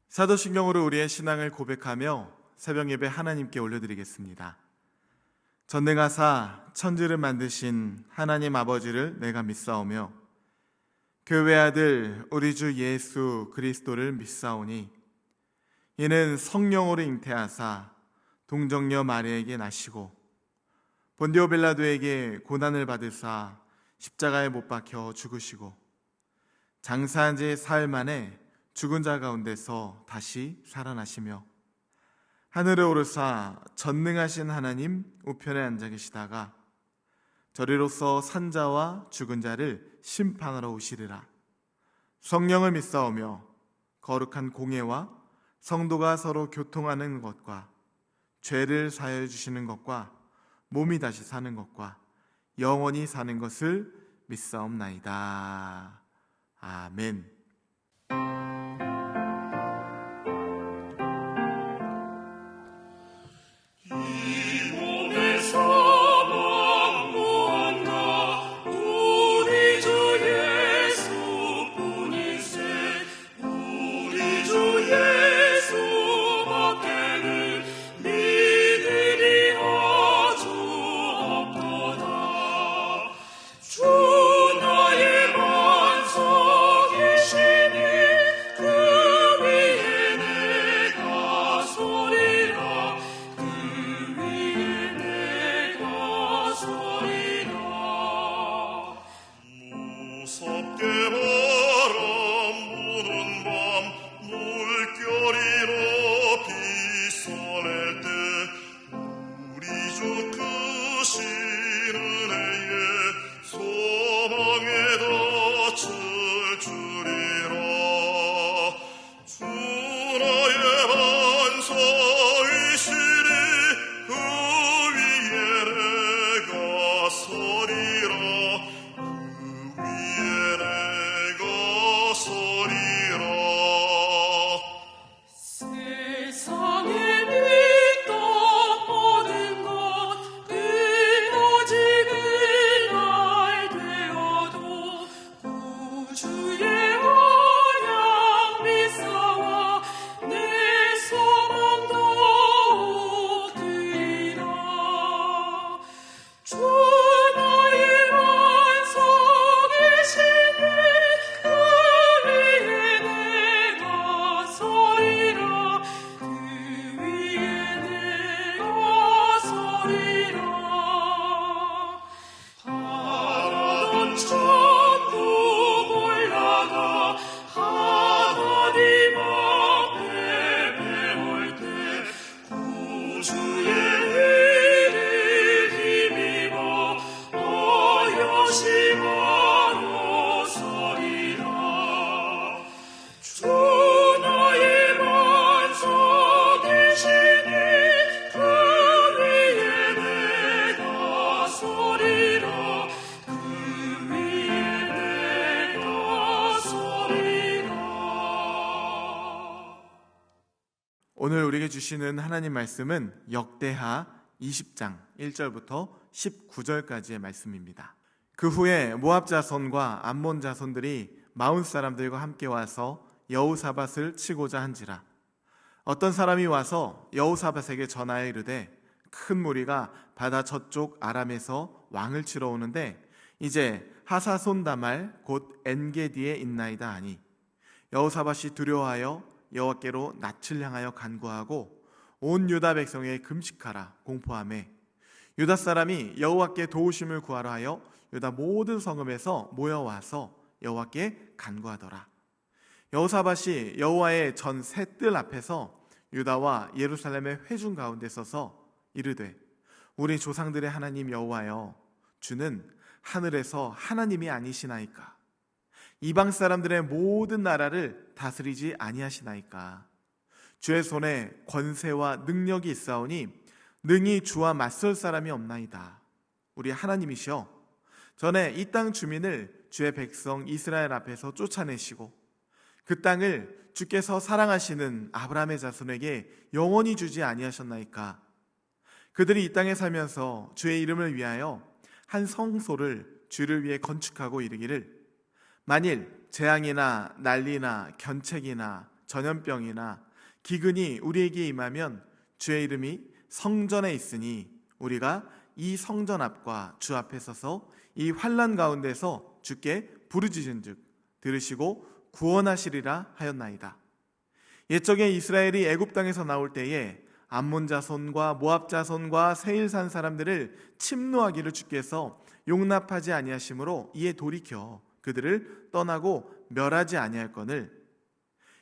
사도신경으로 우리의 신앙을 고백하며 새벽 예배 하나님께 올려드리겠습니다. 전능하사 천지를 만드신 하나님 아버지를 내가 믿사오며 교회 아들 우리 주 예수 그리스도를 믿사오니 이는 성령으로 잉태하사 동정녀 마리아에게 나시고 본디오 빌라도에게 고난을 받으사 십자가에 못 박혀 죽으시고 장사한 지 사흘 만에 죽은 자 가운데서 다시 살아나시며 하늘에 오르사 전능하신 하나님 우편에 앉아 계시다가 저리로서 산자와 죽은 자를 심판하러 오시리라. 성령을 믿사오며 거룩한 공예와 성도가 서로 교통하는 것과 죄를 사하여 주시는 것과 몸이 다시 사는 것과 영원히 사는 것을 믿사옵나이다. 아멘. 오늘 우리에게 주시는 하나님 말씀은 역대하 20장 1절부터 19절까지의 말씀입니다. 그 후에 모압 자손과 암몬 자손들이 마온 사람들과 함께 와서 여호사밧을 치고자 한지라. 어떤 사람이 와서 여호사밧에게 전하여 이르되 큰 무리가 바다 저쪽 아람에서 왕을 치러 오는데 이제 하사손 다말 곧 엔게디에 있나이다 하니 여호사밧이 두려워하여 여호와께로 낯을 향하여 간구하고 온 유다 백성에게 금식하라 공포하며 유다 사람이 여호와께 도우심을 구하러 하여 유다 모든 성읍에서 모여와서 여호와께 간구하더라. 여호사밧이 여호와의 전 새 뜰 앞에서 유다와 예루살렘의 회중 가운데 서서 이르되 우리 조상들의 하나님 여호와여, 주는 하늘에서 하나님이 아니시나이까? 이방 사람들의 모든 나라를 다스리지 아니하시나이까? 주의 손에 권세와 능력이 있사오니 능히 주와 맞설 사람이 없나이다. 우리 하나님이시여, 전에 이 땅 주민을 주의 백성 이스라엘 앞에서 쫓아내시고 그 땅을 주께서 사랑하시는 아브라함의 자손에게 영원히 주지 아니하셨나이까? 그들이 이 땅에 살면서 주의 이름을 위하여 한 성소를 주를 위해 건축하고 이르기를 만일 재앙이나 난리나 견책이나 전염병이나 기근이 우리에게 임하면 주의 이름이 성전에 있으니 우리가 이 성전 앞과 주 앞에 서서 이 환난 가운데서 주께 부르짖은즉 들으시고 구원하시리라 하였나이다. 옛적에 이스라엘이 애굽 땅에서 나올 때에 암몬 자손과 모압 자손과 세일산 사람들을 침노하기를 주께서 용납하지 아니하심으로 이에 돌이켜 그들을 떠나고 멸하지 아니할거늘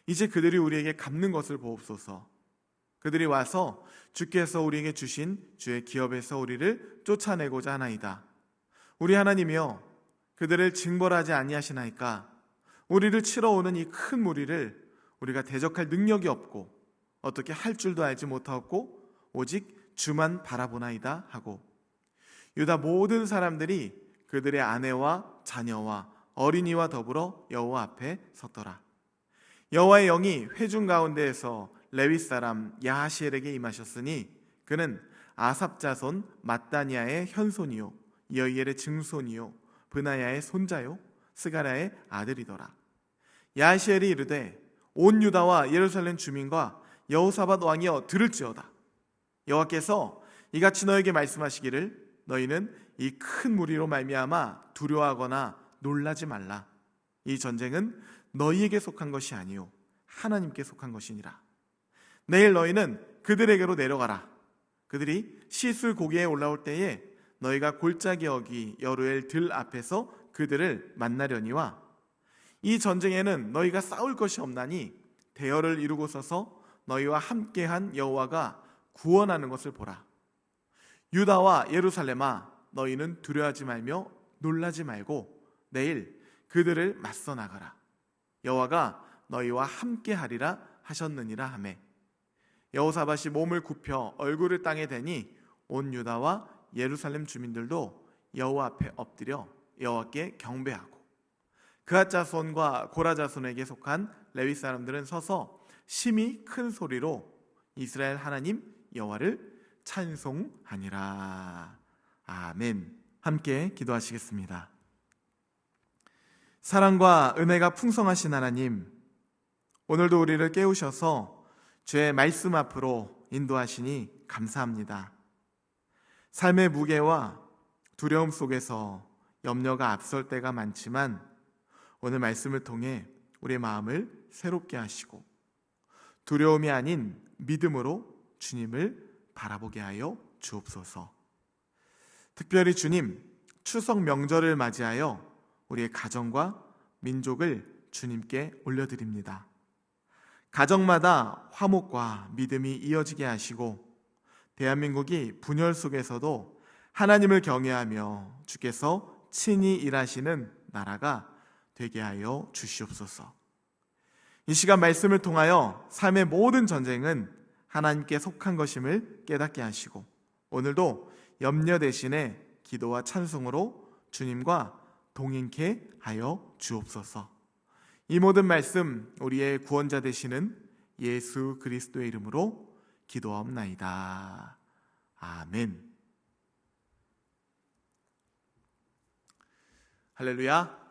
이제 그들이 우리에게 갚는 것을 보옵소서. 그들이 와서 주께서 우리에게 주신 주의 기업에서 우리를 쫓아내고자 하나이다. 우리 하나님이여 그들을 징벌하지 아니하시나이까. 우리를 치러 오는 이 큰 무리를 우리가 대적할 능력이 없고 어떻게 할 줄도 알지 못하고 오직 주만 바라보나이다 하고 유다 모든 사람들이 그들의 아내와 자녀와 어린이와 더불어 여호와 앞에 섰더라. 여호와의 영이 회중 가운데에서 레위 사람 야하시엘에게 임하셨으니 그는 아삽 자손 mat단야의 현손이요 여이엘의 증손이요 브나야의 손자요 스가랴의 아들이더라. 야하시엘이 이르되 온 유다와 예루살렘 주민과 여호사밧 왕이여 들을지어다. 여호와께서 이같이 너에게 말씀하시기를 너희는 이 큰 무리로 말미암아 두려워하거나 놀라지 말라. 이 전쟁은 너희에게 속한 것이 아니요 하나님께 속한 것이니라. 내일 너희는 그들에게로 내려가라. 그들이 시술 고개에 올라올 때에 너희가 골짜기 어기 여루엘 들 앞에서 그들을 만나려니와 이 전쟁에는 너희가 싸울 것이 없나니 대열을 이루고 서서 너희와 함께한 여호와가 구원하는 것을 보라. 유다와 예루살렘아 너희는 두려워하지 말며 놀라지 말고 내일 그들을 맞서 나가라. 여호와가 너희와 함께하리라 하셨느니라 하매 여호사밧이 몸을 굽혀 얼굴을 땅에 대니 온 유다와 예루살렘 주민들도 여호와 앞에 엎드려 여호와께 경배하고 그앗 자손과 고라 자손에게 속한 레위 사람들은 서서 심히 큰 소리로 이스라엘 하나님 여호와를 찬송하니라. 아멘. 함께 기도하시겠습니다. 사랑과 은혜가 풍성하신 하나님, 오늘도 우리를 깨우셔서 주의 말씀 앞으로 인도하시니 감사합니다. 삶의 무게와 두려움 속에서 염려가 앞설 때가 많지만 오늘 말씀을 통해 우리의 마음을 새롭게 하시고 두려움이 아닌 믿음으로 주님을 바라보게 하여 주옵소서. 특별히 주님, 추석 명절을 맞이하여 우리의 가정과 민족을 주님께 올려드립니다. 가정마다 화목과 믿음이 이어지게 하시고 대한민국이 분열 속에서도 하나님을 경외하며 주께서 친히 일하시는 나라가 되게 하여 주시옵소서. 이 시간 말씀을 통하여 삶의 모든 전쟁은 하나님께 속한 것임을 깨닫게 하시고 오늘도 염려 대신에 기도와 찬송으로 주님과 동행케 하여 주옵소서. 이 모든 말씀 우리의 구원자 되시는 예수 그리스도의 이름으로 기도하옵나이다. 아멘. 할렐루야.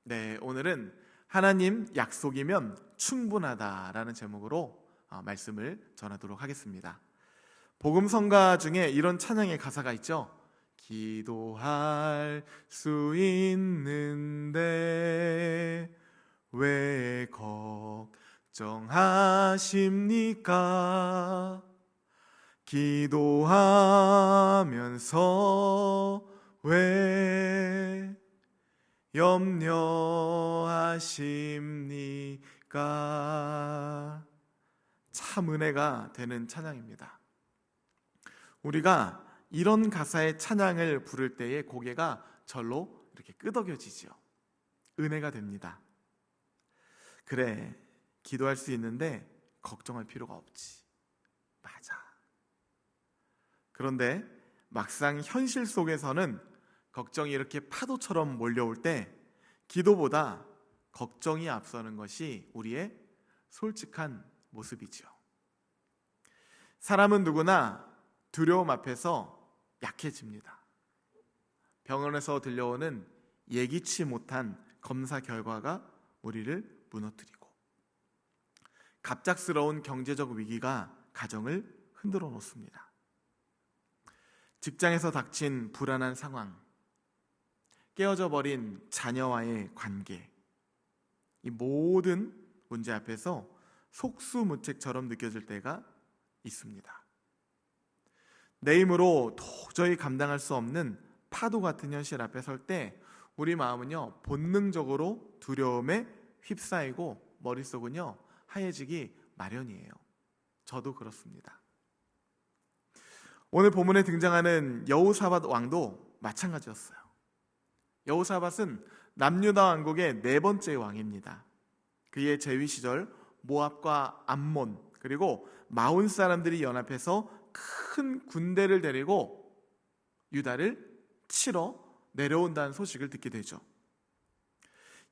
네, 오늘은 하나님 약속이면 충분하다라는 제목으로 말씀을 전하도록 하겠습니다. 복음 성가 중에 이런 찬양의 가사가 있죠. 기도할 수 있는데 왜 걱정하십니까? 기도하면서 왜 염려하십니까? 참 은혜가 되는 찬양입니다. 우리가 이런 가사의 찬양을 부를 때에 고개가 절로 이렇게 끄덕여지죠. 은혜가 됩니다. 그래, 기도할 수 있는데 걱정할 필요가 없지. 맞아. 그런데 막상 현실 속에서는 걱정이 이렇게 파도처럼 몰려올 때 기도보다 걱정이 앞서는 것이 우리의 솔직한 모습이죠. 사람은 누구나 두려움 앞에서 약해집니다. 병원에서 들려오는 예기치 못한 검사 결과가 우리를 무너뜨리고 갑작스러운 경제적 위기가 가정을 흔들어 놓습니다. 직장에서 닥친 불안한 상황, 깨어져 버린 자녀와의 관계, 이 모든 문제 앞에서 속수무책처럼 느껴질 때가 있습니다. 내 힘으로 도저히 감당할 수 없는 파도 같은 현실 앞에 설 때 우리 마음은요, 본능적으로 두려움에 휩싸이고 머릿속은요, 하얘지기 마련이에요. 저도 그렇습니다. 오늘 본문에 등장하는 여호사밧 왕도 마찬가지였어요. 여호사밧은 남유다 왕국의 네 번째 왕입니다. 그의 재위 시절 모압과 암몬 그리고 마온 사람들이 연합해서 큰 군대를 데리고 유다를 치러 내려온다는 소식을 듣게 되죠.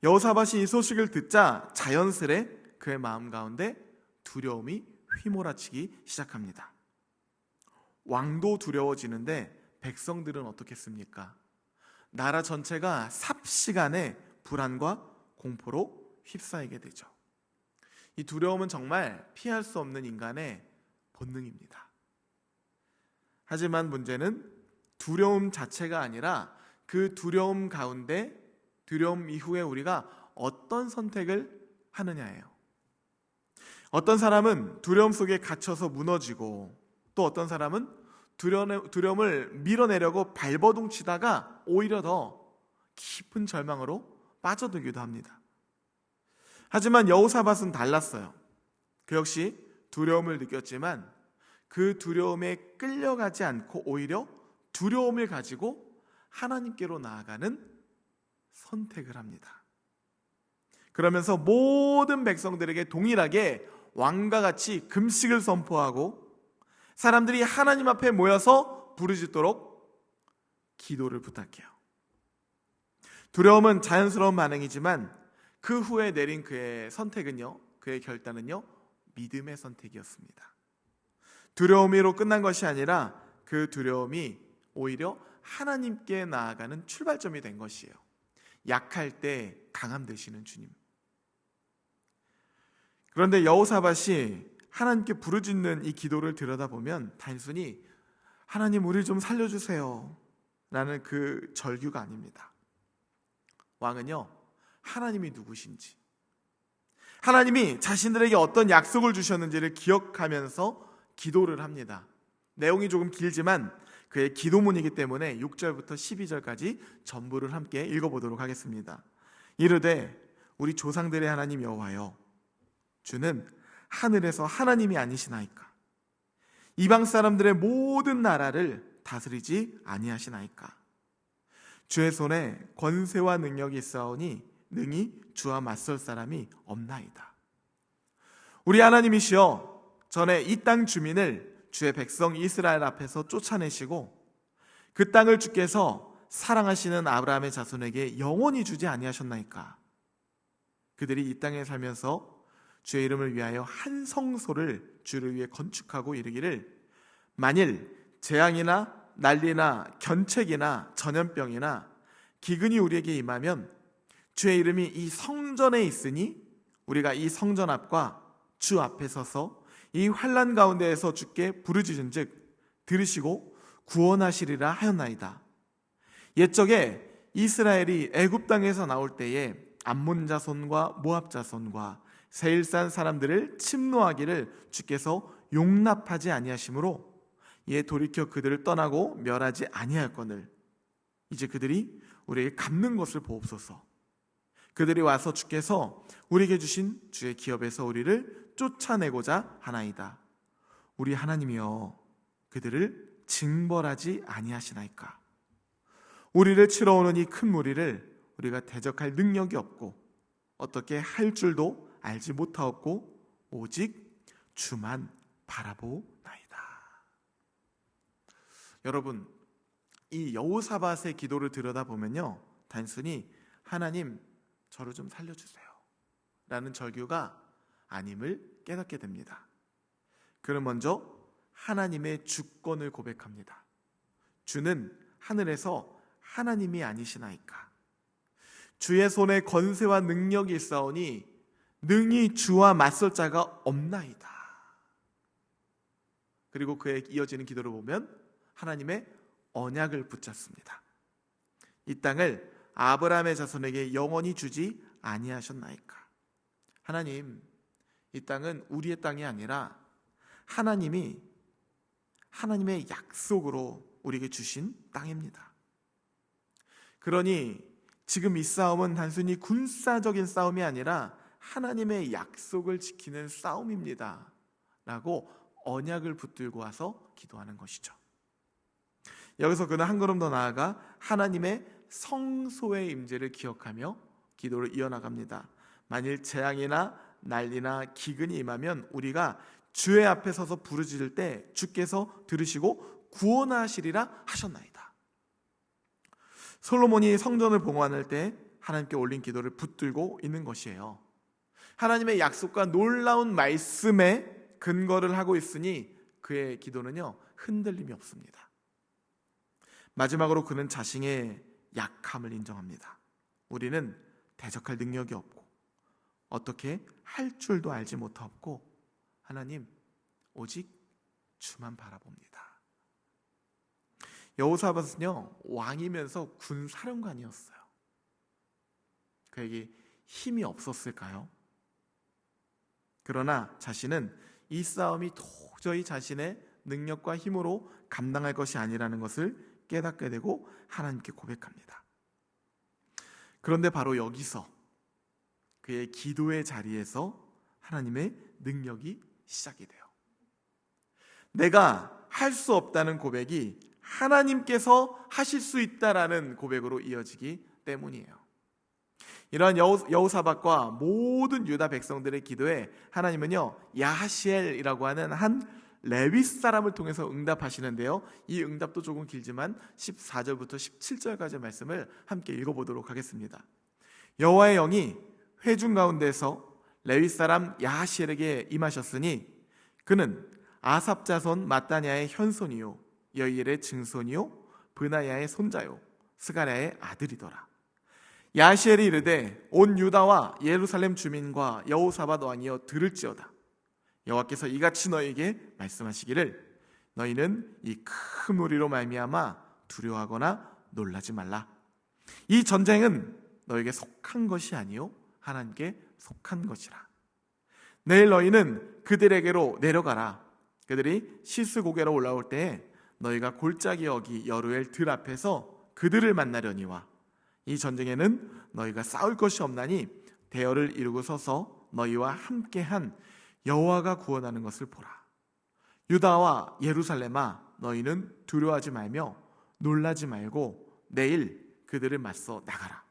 여호사밧이 이 소식을 듣자 자연스레 그의 마음 가운데 두려움이 휘몰아치기 시작합니다. 왕도 두려워지는데 백성들은 어떻겠습니까? 나라 전체가 삽시간에 불안과 공포로 휩싸이게 되죠. 이 두려움은 정말 피할 수 없는 인간의 본능입니다. 하지만 문제는 두려움 자체가 아니라 그 두려움 가운데, 두려움 이후에 우리가 어떤 선택을 하느냐예요. 어떤 사람은 두려움 속에 갇혀서 무너지고, 또 어떤 사람은 두려움을 밀어내려고 발버둥 치다가 오히려 더 깊은 절망으로 빠져들기도 합니다. 하지만 여호사밧은 달랐어요. 그 역시 두려움을 느꼈지만 그 두려움에 끌려가지 않고 오히려 두려움을 가지고 하나님께로 나아가는 선택을 합니다. 그러면서 모든 백성들에게 동일하게 왕과 같이 금식을 선포하고 사람들이 하나님 앞에 모여서 부르짖도록 기도를 부탁해요. 두려움은 자연스러운 반응이지만 그 후에 내린 그의 선택은요, 그의 결단은요, 믿음의 선택이었습니다. 두려움으로 끝난 것이 아니라 그 두려움이 오히려 하나님께 나아가는 출발점이 된 것이에요. 약할 때 강함 되시는 주님. 그런데 여호사밧이 하나님께 부르짖는 이 기도를 들여다보면 단순히 하나님 우리 좀 살려주세요 라는 그 절규가 아닙니다. 왕은요, 하나님이 누구신지, 하나님이 자신들에게 어떤 약속을 주셨는지를 기억하면서 기도를 합니다. 내용이 조금 길지만 그의 기도문이기 때문에 6절부터 12절까지 전부를 함께 읽어보도록 하겠습니다. 이르되 우리 조상들의 하나님 여호와여, 주는 하늘에서 하나님이 아니시나이까? 이방 사람들의 모든 나라를 다스리지 아니하시나이까? 주의 손에 권세와 능력이 있사오니 능히 주와 맞설 사람이 없나이다. 우리 하나님이시여, 전에 이 땅 주민을 주의 백성 이스라엘 앞에서 쫓아내시고 그 땅을 주께서 사랑하시는 아브라함의 자손에게 영원히 주지 아니하셨나이까? 그들이 이 땅에 살면서 주의 이름을 위하여 한 성소를 주를 위해 건축하고 이르기를 만일 재앙이나 난리나 견책이나 전염병이나 기근이 우리에게 임하면 주의 이름이 이 성전에 있으니 우리가 이 성전 앞과 주 앞에 서서 이 환난 가운데에서 주께 부르짖은즉 들으시고 구원하시리라 하였나이다. 옛적에 이스라엘이 애굽 땅에서 나올 때에 암몬 자손과 모압 자손과 세일산 사람들을 침노하기를 주께서 용납하지 아니하심으로 이에 돌이켜 그들을 떠나고 멸하지 아니할거늘 이제 그들이 우리에게 갚는 것을 보옵소서. 그들이 와서 주께서 우리에게 주신 주의 기업에서 우리를 쫓아내고자 하나이다. 우리 하나님이여, 그들을 징벌하지 아니하시나이까? 우리를 치러 오는 이 큰 무리를 우리가 대적할 능력이 없고 어떻게 할 줄도 알지 못하옵고 오직 주만 바라보나이다. 여러분, 이 여호사밧의 기도를 들여다보면요, 단순히 하나님 저를 좀 살려주세요 라는 절규가 아님을 깨닫게 됩니다. 그는 먼저 하나님의 주권을 고백합니다. 주는 하늘에서 하나님이 아니시나이까? 주의 손에 권세와 능력이 있사오니 능히 주와 맞설 자가 없나이다. 그리고 그에 이어지는 기도를 보면 하나님의 언약을 붙잡습니다. 이 땅을 아브라함의 자손에게 영원히 주지 아니하셨나이까. 하나님, 이 땅은 우리의 땅이 아니라 하나님의 약속으로 우리에게 주신 땅입니다. 그러니 지금 이 싸움은 단순히 군사적인 싸움이 아니라 하나님의 약속을 지키는 싸움입니다 라고 언약을 붙들고 와서 기도하는 것이죠. 여기서 그는 한 걸음 더 나아가 하나님의 성소의 임재를 기억하며 기도를 이어나갑니다. 만일 재앙이나 난리나 기근이 임하면 우리가 주의 앞에 서서 부르짖을 때 주께서 들으시고 구원하시리라 하셨나이다. 솔로몬이 성전을 봉헌할 때 하나님께 올린 기도를 붙들고 있는 것이에요. 하나님의 약속과 놀라운 말씀에 근거를 하고 있으니 그의 기도는요, 흔들림이 없습니다. 마지막으로 그는 자신의 약함을 인정합니다. 우리는 대적할 능력이 없고 어떻게 할 줄도 알지 못하고 하나님, 오직 주만 바라봅니다. 여호사밧은요, 왕이면서 군사령관이었어요. 그에게 힘이 없었을까요? 그러나 자신은 이 싸움이 도저히 자신의 능력과 힘으로 감당할 것이 아니라는 것을 깨닫게 되고 하나님께 고백합니다. 그런데 바로 여기서 그의 기도의 자리에서 하나님의 능력이 시작이 돼요. 내가 할 수 없다는 고백이 하나님께서 하실 수 있다라는 고백으로 이어지기 때문이에요. 이러한 여호사밧과 모든 유다 백성들의 기도에 하나님은요, 야하시엘이라고 하는 한 레위 사람을 통해서 응답하시는데요, 이 응답도 조금 길지만 14절부터 17절까지의 말씀을 함께 읽어보도록 하겠습니다. 여호와의 영이 회중 가운데서 레위 사람 야하시엘에게 임하셨으니 그는 아삽 자손 마따냐의 현손이요 여이엘의 증손이요 브나야의 손자요 스가랴의 아들이더라. 야하시엘이 이르되 온 유다와 예루살렘 주민과 여호사밧 왕이여 들을지어다. 여호와께서 이같이 너희에게 말씀하시기를 너희는 이 큰 무리로 말미암아 두려워하거나 놀라지 말라. 이 전쟁은 너희에게 속한 것이 아니요 하나님께 속한 것이라. 내일 너희는 그들에게로 내려가라. 그들이 시스고개로 올라올 때에 너희가 골짜기 어기 여루엘 들 앞에서 그들을 만나려니와 이 전쟁에는 너희가 싸울 것이 없나니 대열을 이루고 서서 너희와 함께한 여호와가 구원하는 것을 보라. 유다와 예루살렘아 너희는 두려워하지 말며 놀라지 말고 내일 그들을 맞서 나가라.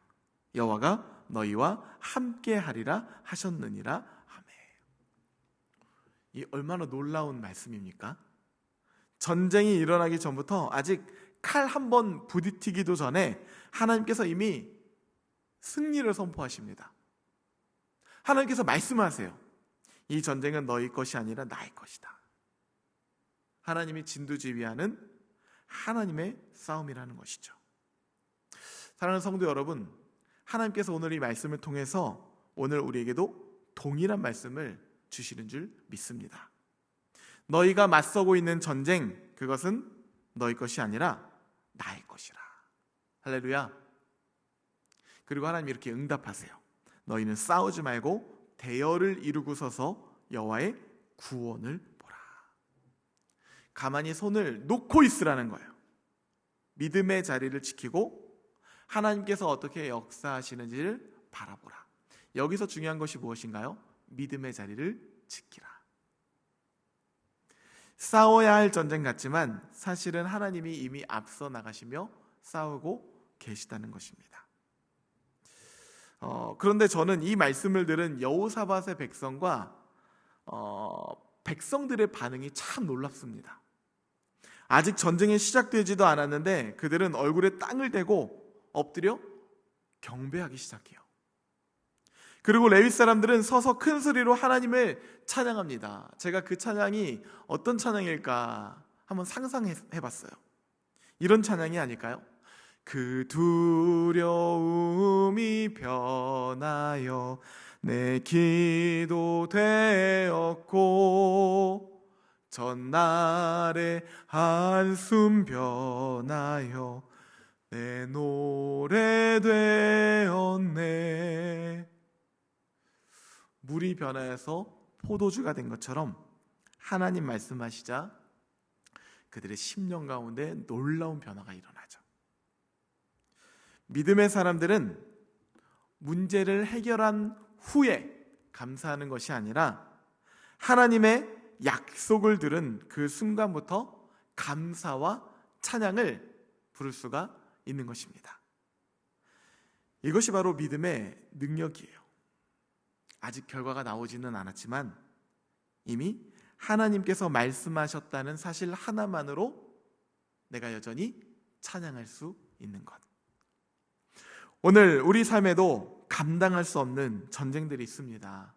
여호와가 너희와 함께하리라 하셨느니라. 아멘. 이 얼마나 놀라운 말씀입니까? 전쟁이 일어나기 전부터 아직 칼 한 번 부딪히기도 전에 하나님께서 이미 승리를 선포하십니다. 하나님께서 말씀하세요. 이 전쟁은 너희 것이 아니라 나의 것이다. 하나님이 진두지휘하는 하나님의 싸움이라는 것이죠. 사랑하는 성도 여러분, 하나님께서 오늘 이 말씀을 통해서 오늘 우리에게도 동일한 말씀을 주시는 줄 믿습니다. 너희가 맞서고 있는 전쟁, 그것은 너희 것이 아니라 나의 것이라. 할렐루야. 그리고 하나님이 이렇게 응답하세요. 너희는 싸우지 말고 대열을 이루고 서서 여호와의 구원을 보라. 가만히 손을 놓고 있으라는 거예요. 믿음의 자리를 지키고 하나님께서 어떻게 역사하시는지를 바라보라. 여기서 중요한 것이 무엇인가요? 믿음의 자리를 지키라. 싸워야 할 전쟁 같지만 사실은 하나님이 이미 앞서 나가시며 싸우고 계시다는 것입니다. 그런데 저는 이 말씀을 들은 여호사밧의 백성과 백성들의 반응이 참 놀랍습니다. 아직 전쟁이 시작되지도 않았는데 그들은 얼굴에 땅을 대고 엎드려 경배하기 시작해요. 그리고 레위 사람들은 서서 큰 소리로 하나님을 찬양합니다. 제가 그 찬양이 어떤 찬양일까 한번 상상해 봤어요. 이런 찬양이 아닐까요? 그 두려움이 변하여 내 기도 되었고 전날의 한숨 변하여 내 노래 되었네. 물이 변하여서 포도주가 된 것처럼 하나님 말씀하시자 그들의 심령 가운데 놀라운 변화가 일어나죠. 믿음의 사람들은 문제를 해결한 후에 감사하는 것이 아니라 하나님의 약속을 들은 그 순간부터 감사와 찬양을 부를 수가 있는 것입니다. 이것이 바로 믿음의 능력이에요. 아직 결과가 나오지는 않았지만 이미 하나님께서 말씀하셨다는 사실 하나만으로 내가 여전히 찬양할 수 있는 것. 오늘 우리 삶에도 감당할 수 없는 전쟁들이 있습니다.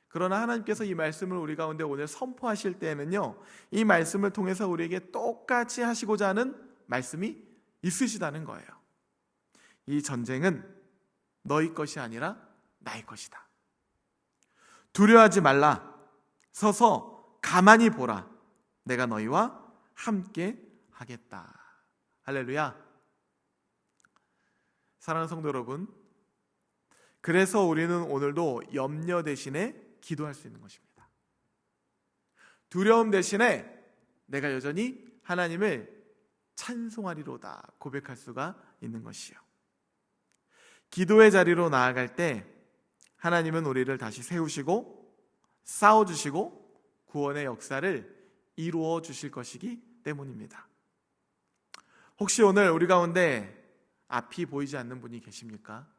그러나 하나님께서 이 말씀을 우리 가운데 오늘 선포하실 때에는요, 이 말씀을 통해서 우리에게 똑같이 하시고자 하는 말씀이 있으시다는 거예요. 이 전쟁은 너희 것이 아니라 나의 것이다. 두려워하지 말라. 서서 가만히 보라. 내가 너희와 함께 하겠다. 할렐루야. 사랑하는 성도 여러분, 그래서 우리는 오늘도 염려 대신에 기도할 수 있는 것입니다. 두려움 대신에 내가 여전히 하나님을 찬송하리로다 고백할 수가 있는 것이요. 기도의 자리로 나아갈 때 하나님은 우리를 다시 세우시고 싸워주시고 구원의 역사를 이루어 주실 것이기 때문입니다. 혹시 오늘 우리 가운데 앞이 보이지 않는 분이 계십니까?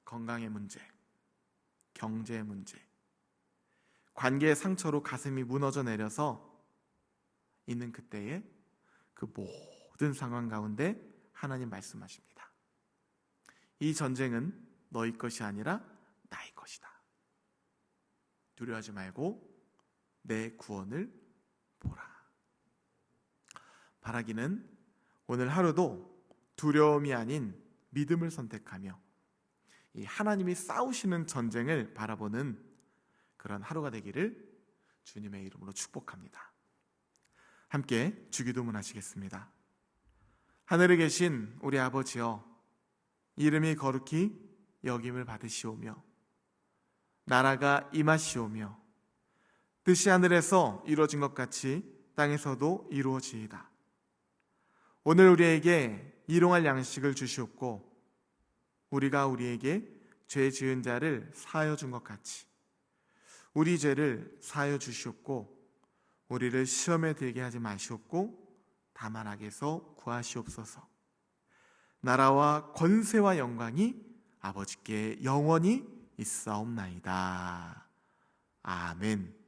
건강의 문제, 경제의 문제, 관계의 상처로 가슴이 무너져 내려서 있는 그때에 그 모든 상황 가운데 하나님 말씀하십니다. 이 전쟁은 너희 것이 아니라 나의 것이다. 두려워하지 말고 내 구원을 보라. 바라기는 오늘 하루도 두려움이 아닌 믿음을 선택하며 이 하나님이 싸우시는 전쟁을 바라보는 그런 하루가 되기를 주님의 이름으로 축복합니다. 함께 주기도문 하시겠습니다. 하늘에 계신 우리 아버지여, 이름이 거룩히 여김을 받으시오며 나라가 임하시오며 뜻이 하늘에서 이루어진 것 같이 땅에서도 이루어지이다. 오늘 우리에게 일용할 양식을 주시옵고 우리가 우리에게 죄 지은 자를 사하여 준 것 같이 우리 죄를 사하여 주시옵고 우리를 시험에 들게 하지 마시옵고 다만 악에서 구하시옵소서. 나라와 권세와 영광이 아버지께 영원히 있사옵나이다. 아멘.